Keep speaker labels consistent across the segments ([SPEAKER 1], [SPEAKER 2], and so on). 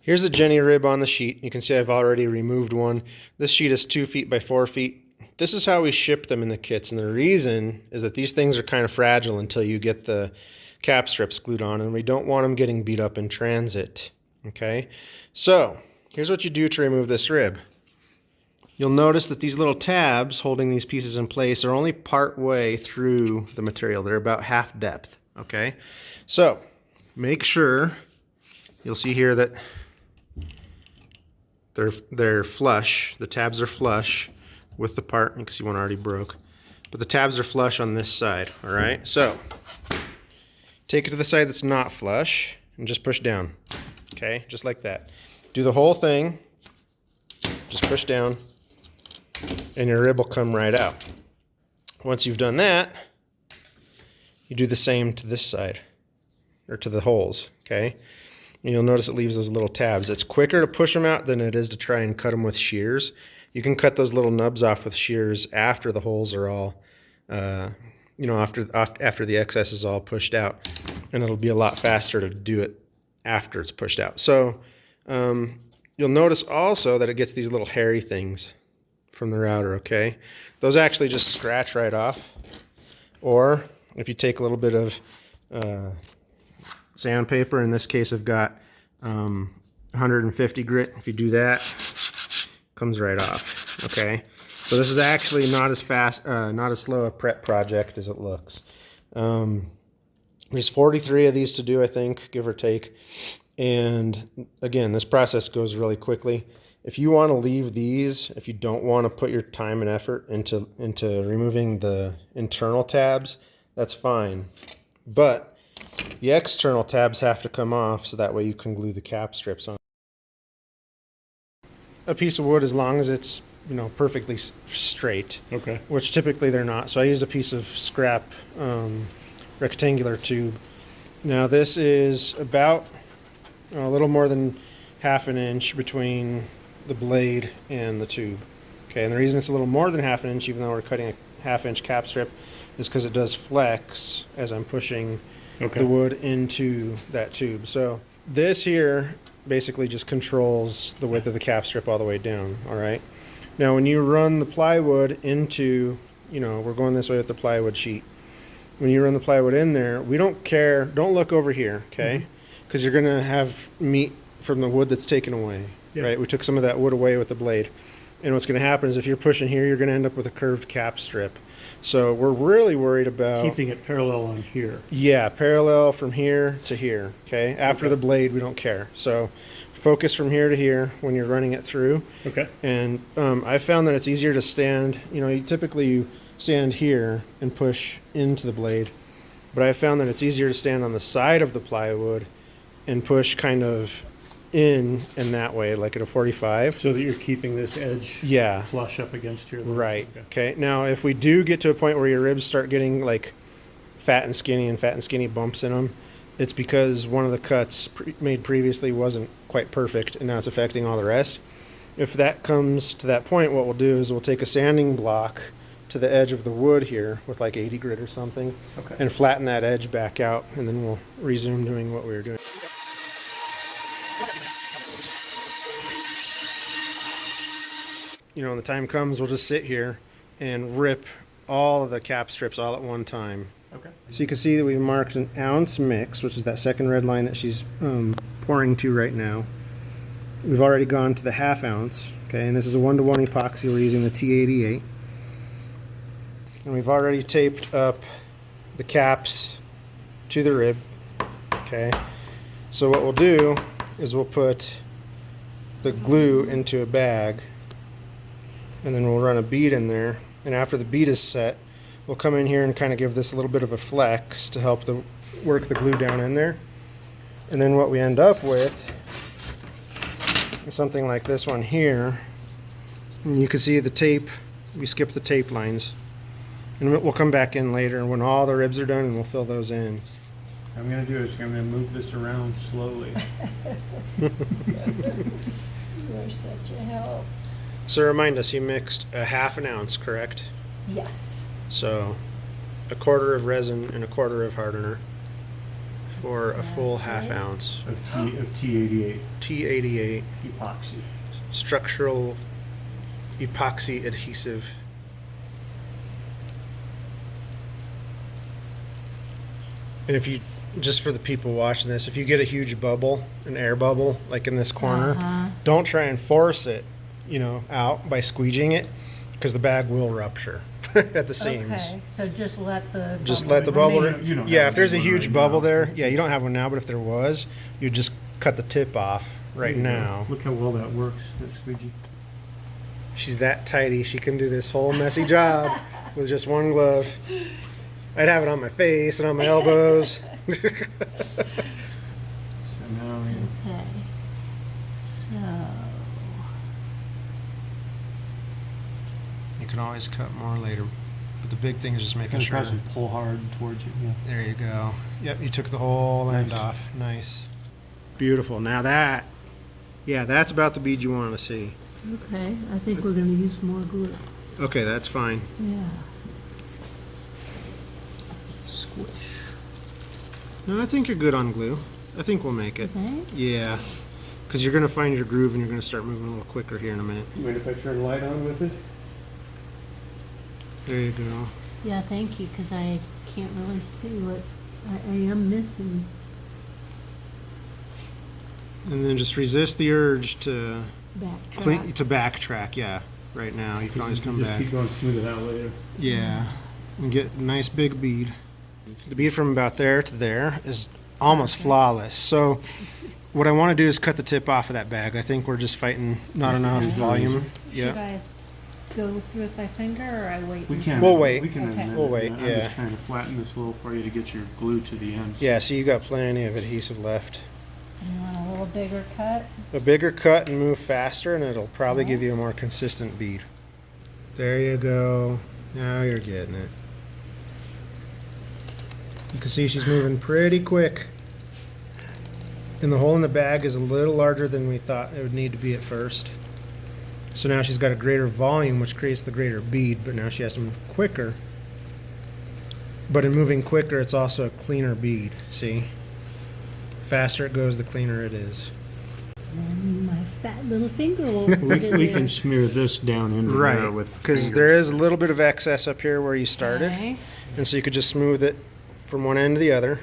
[SPEAKER 1] Here's a Jenny rib on the sheet. You can see I've already removed one. This sheet is 2 feet by 4 feet. This is how we ship them in the kits, and the reason is that these things are kind of fragile until you get the cap strips glued on, and we don't want them getting beat up in transit. Okay, so here's what you do to remove this rib. You'll notice that these little tabs holding these pieces in place are only part way through the material. They're about half depth. Okay, so make sure, you'll see here that they're flush. The tabs are flush with the part. You can see one already broke, but the tabs are flush on this side. All right, so take it to the side that's not flush and just push down. Okay, just like that. Do the whole thing. Just push down, and your rib will come right out. Once you've done that, you do the same to this side, or to the holes. Okay. And you'll notice it leaves those little tabs. It's quicker to push them out than it is to try and cut them with shears. You can cut those little nubs off with shears after the holes are all, after the excess is all pushed out, and it'll be a lot faster to do it after it's pushed out. So you'll notice also that it gets these little hairy things from the router. Okay, those actually just scratch right off. Or if you take a little bit of sandpaper, in this case I've got 150 grit. If you do that, it comes right off. Okay, so this is actually not as fast, not as slow a prep project as it looks. There's 43 of these to do, I think, give or take. And again, this process goes really quickly. If you want to leave these, if you don't want to put your time and effort into removing the internal tabs, that's fine. But the external tabs have to come off, so that way you can glue the cap strips on. A piece of wood, as long as it's perfectly straight,
[SPEAKER 2] Okay.
[SPEAKER 1] which typically they're not. So I used a piece of scrap rectangular tube. Now this is about a little more than half an inch between the blade and the tube. Okay, and the reason it's a little more than half an inch, even though we're cutting a half-inch cap strip, is because it does flex as I'm pushing the wood into that tube. So this here basically just controls the width of the cap strip all the way down. All right. Now when you run the plywood into, we're going this way with the plywood sheet. When you run the plywood in there, we don't care. Don't look over here, okay? Because you're gonna have meat from the wood that's taken away. Yeah. Right? We took some of that wood away with the blade. And what's going to happen is if you're pushing here, you're going to end up with a curved cap strip. So we're really worried about
[SPEAKER 2] keeping it parallel on here.
[SPEAKER 1] Yeah, parallel from here to here. Okay. After the blade, we don't care. So focus from here to here when you're running it through.
[SPEAKER 2] Okay.
[SPEAKER 1] And I found that it's easier to stand. You stand here and push into the blade, but I found that it's easier to stand on the side of the plywood and push kind of in and that way, like at a 45,
[SPEAKER 2] so that you're keeping this edge flush up against your legs.
[SPEAKER 1] Right. Okay. Now if we do get to a point where your ribs start getting like fat and skinny bumps in them, it's because one of the cuts made previously wasn't quite perfect, and now it's affecting all the rest. If that comes to that point, what we'll do is we'll take a sanding block to the edge of the wood here with like 80 grit or something, and flatten that edge back out, and then we'll resume doing what we were doing. When the time comes, we'll just sit here and rip all of the cap strips all at one time.
[SPEAKER 2] Okay.
[SPEAKER 1] So you can see that we've marked an ounce mix, which is that second red line that she's pouring to right now. We've already gone to the half ounce. Okay, and this is a 1-to-1 epoxy. We're using the T88. And we've already taped up the caps to the rib. Okay. So what we'll do is we'll put the glue into a bag, and then we'll run a bead in there, and after the bead is set, we'll come in here and kind of give this a little bit of a flex to help work the glue down in there. And then what we end up with is something like this one here. And you can see the tape, we skip the tape lines. And we'll come back in later when all the ribs are done, and we'll fill those in.
[SPEAKER 2] What I'm going to do is I'm going to move this around slowly.
[SPEAKER 3] You're such a help.
[SPEAKER 1] So remind us, you mixed a half an ounce, correct?
[SPEAKER 3] Yes.
[SPEAKER 1] So a quarter of resin and a quarter of hardener. for a full half ounce.
[SPEAKER 2] Of T88
[SPEAKER 1] T88
[SPEAKER 2] epoxy.
[SPEAKER 1] structural epoxy adhesive. And if you, just for the people watching this, if you get a huge bubble, an air bubble, like in this corner, don't try and force it, out by squeegeeing it, because the bag will rupture at the seams.
[SPEAKER 3] Okay, so just let the
[SPEAKER 1] bubble.
[SPEAKER 2] You don't
[SPEAKER 1] Yeah,
[SPEAKER 2] have
[SPEAKER 1] if there's a
[SPEAKER 2] one
[SPEAKER 1] huge
[SPEAKER 2] right
[SPEAKER 1] bubble
[SPEAKER 2] now.
[SPEAKER 1] there, yeah, you don't have one now, but if there was, you'd just cut the tip off right
[SPEAKER 2] There you go.
[SPEAKER 1] now.
[SPEAKER 2] Look how well that works, that squeegee.
[SPEAKER 1] She's that tidy, she can do this whole messy job with just one glove. I'd have it on my face and on my elbows.
[SPEAKER 2] So now
[SPEAKER 3] Okay. So
[SPEAKER 1] You can always cut more later, but the big thing is just making
[SPEAKER 2] kind of
[SPEAKER 1] sure.
[SPEAKER 2] press and pull hard towards you. Yeah.
[SPEAKER 1] There you go. Yep, you took the whole end
[SPEAKER 2] Nice.
[SPEAKER 1] off. Nice. Beautiful. Now that's about the bead you want to see.
[SPEAKER 3] okay, I think we're gonna use more glue.
[SPEAKER 1] Okay, that's fine.
[SPEAKER 3] Yeah. Squish.
[SPEAKER 1] No, I think you're good on glue. I think we'll make it.
[SPEAKER 3] Okay.
[SPEAKER 1] Yeah, because you're going to find your groove and you're going to start moving a little quicker here in a minute.
[SPEAKER 2] You mind if I turn the light on with it?
[SPEAKER 1] There you go.
[SPEAKER 3] Yeah, thank you, because I can't really see what I am missing.
[SPEAKER 1] And then just resist the urge to
[SPEAKER 3] Backtrack.
[SPEAKER 1] backtrack. Yeah, right now you can always come
[SPEAKER 2] just
[SPEAKER 1] back.
[SPEAKER 2] keep going, smooth it out later.
[SPEAKER 1] Yeah, and get a nice big bead. The bead from about there to there is almost flawless. So what I want to do is cut the tip off of that bag. I think we're just fighting not enough volume.
[SPEAKER 3] Should
[SPEAKER 1] Yeah.
[SPEAKER 3] I go through with my finger, or I wait?
[SPEAKER 2] We
[SPEAKER 3] until-
[SPEAKER 2] can.
[SPEAKER 1] We'll wait.
[SPEAKER 2] We can
[SPEAKER 3] Okay.
[SPEAKER 2] amend
[SPEAKER 1] We'll
[SPEAKER 2] it.
[SPEAKER 1] wait,
[SPEAKER 2] I'm
[SPEAKER 1] yeah.
[SPEAKER 2] just trying to flatten this a little for you to get your glue to the ends.
[SPEAKER 1] Yeah, so you got plenty of adhesive left.
[SPEAKER 3] You want a little bigger cut?
[SPEAKER 1] A bigger cut and move faster, and it'll probably give you a more consistent bead. There you go. Now you're getting it. You can see she's moving pretty quick. And the hole in the bag is a little larger than we thought it would need to be at first. So now she's got a greater volume, which creates the greater bead, but now she has to move quicker. But in moving quicker, it's also a cleaner bead, see? Faster it goes, the cleaner it is.
[SPEAKER 3] Then my fat little finger will
[SPEAKER 2] We,
[SPEAKER 3] fit in
[SPEAKER 2] we
[SPEAKER 3] there.
[SPEAKER 2] can smear this down into there
[SPEAKER 1] Right,
[SPEAKER 2] with
[SPEAKER 1] because
[SPEAKER 2] fingers.
[SPEAKER 1] there is a little bit of excess up here where you started,
[SPEAKER 3] Okay.
[SPEAKER 1] and so you could just smooth it from one end to the other.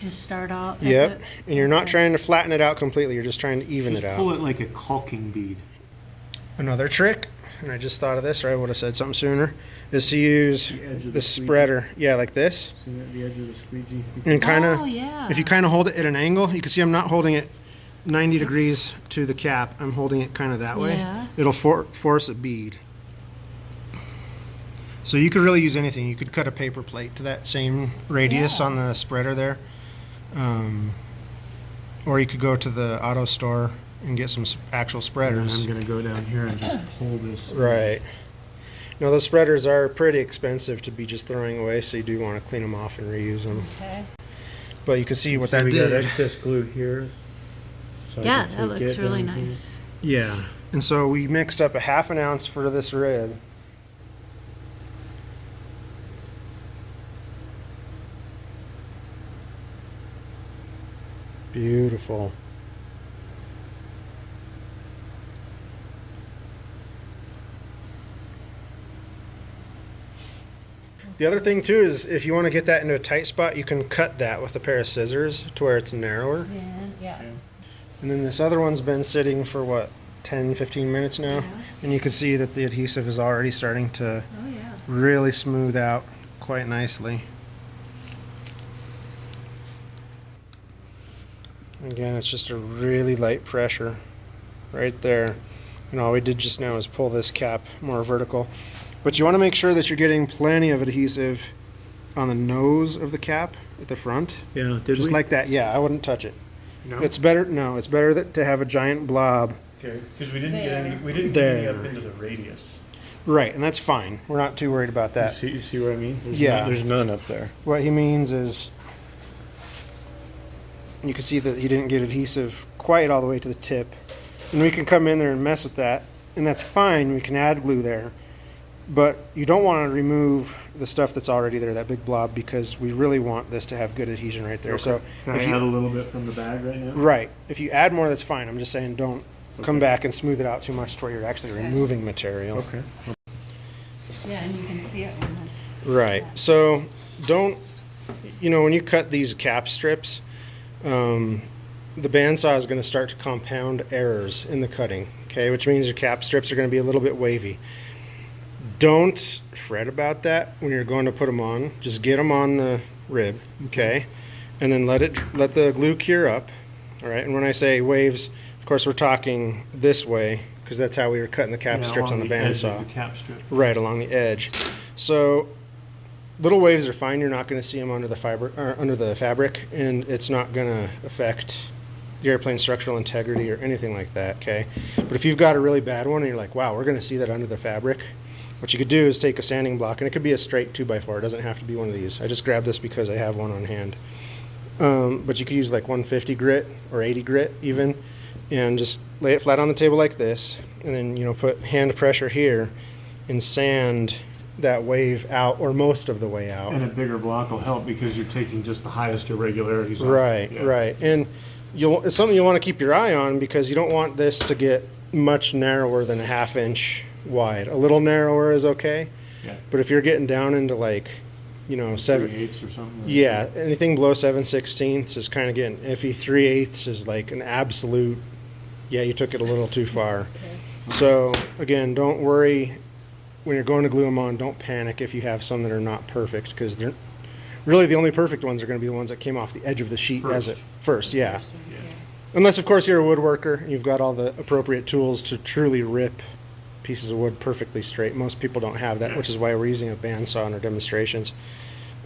[SPEAKER 3] Just start out. at
[SPEAKER 1] Yep,
[SPEAKER 3] the-
[SPEAKER 1] and you're not
[SPEAKER 3] okay.
[SPEAKER 1] trying to flatten it out completely, you're just trying to even
[SPEAKER 2] Just
[SPEAKER 1] it
[SPEAKER 2] pull
[SPEAKER 1] out.
[SPEAKER 2] it like a caulking bead.
[SPEAKER 1] Another trick, and I just thought of this, or I would have said something sooner, is to use
[SPEAKER 2] The edge of
[SPEAKER 1] the
[SPEAKER 2] squeegee.
[SPEAKER 1] spreader, yeah, like this,
[SPEAKER 2] See at the edge of the squeegee?
[SPEAKER 1] and kind of,
[SPEAKER 3] Oh, yeah.
[SPEAKER 1] if you kind of hold it at an angle, you can see I'm not holding it 90 degrees to the cap, I'm holding it kind of that way.
[SPEAKER 3] Yeah.
[SPEAKER 1] It'll force a bead. So you could really use anything. You could cut a paper plate to that same radius
[SPEAKER 3] Yeah.
[SPEAKER 1] on the spreader there. Or you could go to the auto store and get some actual
[SPEAKER 2] And
[SPEAKER 1] spreaders.
[SPEAKER 2] I'm going to go down here and just pull this.
[SPEAKER 1] Right. Now those spreaders are pretty expensive to be just throwing away, so you do want to clean them off and reuse them.
[SPEAKER 3] Okay.
[SPEAKER 1] But you can see what
[SPEAKER 2] So
[SPEAKER 1] that
[SPEAKER 2] we got
[SPEAKER 1] did.
[SPEAKER 2] excess glue here. So I
[SPEAKER 3] Yeah,
[SPEAKER 2] can
[SPEAKER 3] that
[SPEAKER 2] take
[SPEAKER 3] looks
[SPEAKER 2] it
[SPEAKER 3] really
[SPEAKER 2] down here.
[SPEAKER 3] nice.
[SPEAKER 1] Yeah. And so we mixed up a half an ounce for this rib. Beautiful. The other thing too is if you want to get that into a tight spot, you can cut that with a pair of scissors to where it's narrower.
[SPEAKER 3] Yeah.
[SPEAKER 1] And then this other one's been sitting for what, 10, 15 minutes now?
[SPEAKER 3] Yeah.
[SPEAKER 1] And you can see that the adhesive is already starting to
[SPEAKER 3] Oh, yeah.
[SPEAKER 1] really smooth out quite nicely. Again, it's just a really light pressure right there. And all we did just now is pull this cap more vertical. But you want to make sure that you're getting plenty of adhesive on the nose of the cap at the front.
[SPEAKER 2] Yeah, did
[SPEAKER 1] Just
[SPEAKER 2] we?
[SPEAKER 1] like that. Yeah, I wouldn't touch it.
[SPEAKER 2] No?
[SPEAKER 1] It's better. No, it's better to have a giant blob.
[SPEAKER 2] Okay, because we didn't get
[SPEAKER 3] There.
[SPEAKER 2] any, we didn't get any up
[SPEAKER 1] There.
[SPEAKER 2] into the radius.
[SPEAKER 1] Right, and that's fine. We're not too worried about that.
[SPEAKER 2] You see what I mean? There's
[SPEAKER 1] Yeah.
[SPEAKER 2] none, there's none up there.
[SPEAKER 1] What he means is you can see that he didn't get adhesive quite all the way to the tip. And we can come in there and mess with that, and that's fine. We can add glue there. But you don't want to remove the stuff that's already there, that big blob, because we really want this to have good adhesion right there.
[SPEAKER 2] Okay.
[SPEAKER 1] So
[SPEAKER 2] Can I
[SPEAKER 1] if you,
[SPEAKER 2] add a little bit from the bag right now?
[SPEAKER 1] right, if you add more, that's fine. I'm just saying don't come back and smooth it out too much to where you're actually removing material.
[SPEAKER 2] Okay.
[SPEAKER 3] Yeah, and you can see it when it's.
[SPEAKER 1] Right. So don't, when you cut these cap strips, the bandsaw is going to start to compound errors in the cutting, okay, which means your cap strips are going to be a little bit wavy. Don't fret about that when you're going to put them on. Just get them on the rib, okay, and then let the glue cure up. All right. And when I say waves, of course we're talking this way because that's how we were cutting the cap strips on the bandsaw.
[SPEAKER 2] The cap strip.
[SPEAKER 1] Right along the edge. So little waves are fine. You're not going to see them under the fiber or under the fabric, and it's not going to affect the airplane's structural integrity or anything like that. Okay. But if you've got a really bad one and you're like, wow, we're going to see that under the fabric. What you could do is take a sanding block, and it could be a straight 2x4. It doesn't have to be one of these. I just grabbed this because I have one on hand. But you could use like 150 grit or 80 grit even, and just lay it flat on the table like this, and then put hand pressure here and sand that wave out, or most of the way out.
[SPEAKER 2] And a bigger block will help because you're taking just the highest irregularities off.
[SPEAKER 1] Right,
[SPEAKER 2] Yeah.
[SPEAKER 1] right. And it's something you want to keep your eye on because you don't want this to get much narrower than a 1/2 inch wide. A little narrower is okay.
[SPEAKER 2] Yeah.
[SPEAKER 1] But if you're getting down into like, 7
[SPEAKER 2] 3/8 or something.
[SPEAKER 1] yeah, anything below 7/16 is kind of getting iffy. 3/8 is like an absolute, yeah, you took it a little too far. So again, don't worry when you're going to glue them on. Don't panic if you have some that are not perfect, because they're really the only perfect ones are going to be the ones that came off the edge of the sheet first. Yeah. Unless of course you're a woodworker and you've got all the appropriate tools to truly rip pieces of wood perfectly straight. Most people don't have that, which is why we're using a bandsaw in our demonstrations.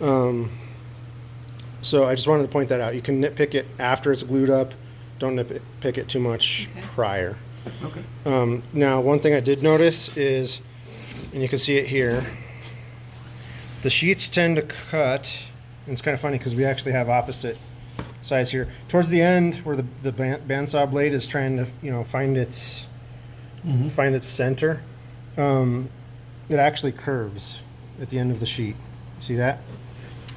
[SPEAKER 1] So I just wanted to point that out. You can nitpick it after it's glued up. Don't nitpick it too much prior.
[SPEAKER 2] Okay.
[SPEAKER 1] Now, one thing I did notice is, and you can see it here, the sheets tend to cut, and it's kind of funny because we actually have opposite sides here. Towards the end, where the bandsaw blade is trying to, find its center, it actually curves at the end of the sheet. See that?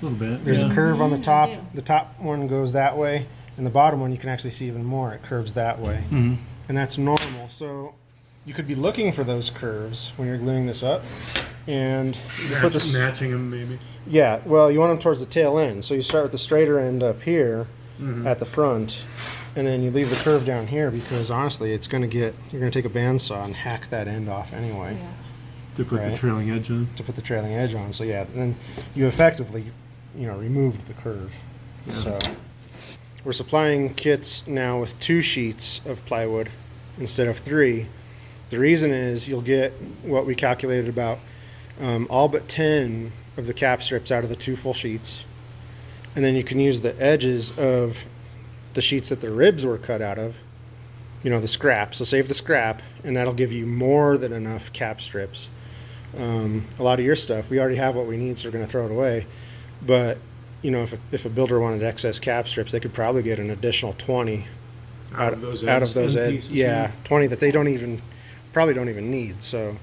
[SPEAKER 2] A little bit.
[SPEAKER 1] There's a curve on the top.
[SPEAKER 3] I do.
[SPEAKER 1] The top one goes that way, and the bottom one you can actually see even more. It curves that way, and that's normal. So you could be looking for those curves when you're gluing this up, and you put this.
[SPEAKER 2] Matching them maybe.
[SPEAKER 1] Yeah, well, you want them towards the tail end. So you start with the straighter end up here at the front, and then you leave the curve down here because honestly, you're going to take a bandsaw and hack that end off anyway
[SPEAKER 2] To put the
[SPEAKER 1] Right.
[SPEAKER 2] trailing edge on.
[SPEAKER 1] to put the trailing edge on. So yeah, then you effectively, removed the curve. So we're supplying kits now with 2 sheets of plywood instead of 3. The reason is you'll get what we calculated about all but 10 of the cap strips out of the 2 full sheets. And then you can use the edges of the sheets that the ribs were cut out of, the scrap. So save the scrap, and that'll give you more than enough cap strips. A lot of your stuff, we already have what we need, so we're going to throw it away. But, if a builder wanted excess cap strips, they could probably get an additional 20
[SPEAKER 2] Out of those
[SPEAKER 1] out of those
[SPEAKER 2] end
[SPEAKER 1] edges.
[SPEAKER 2] pieces,
[SPEAKER 1] Yeah, 20 that they probably don't even need. So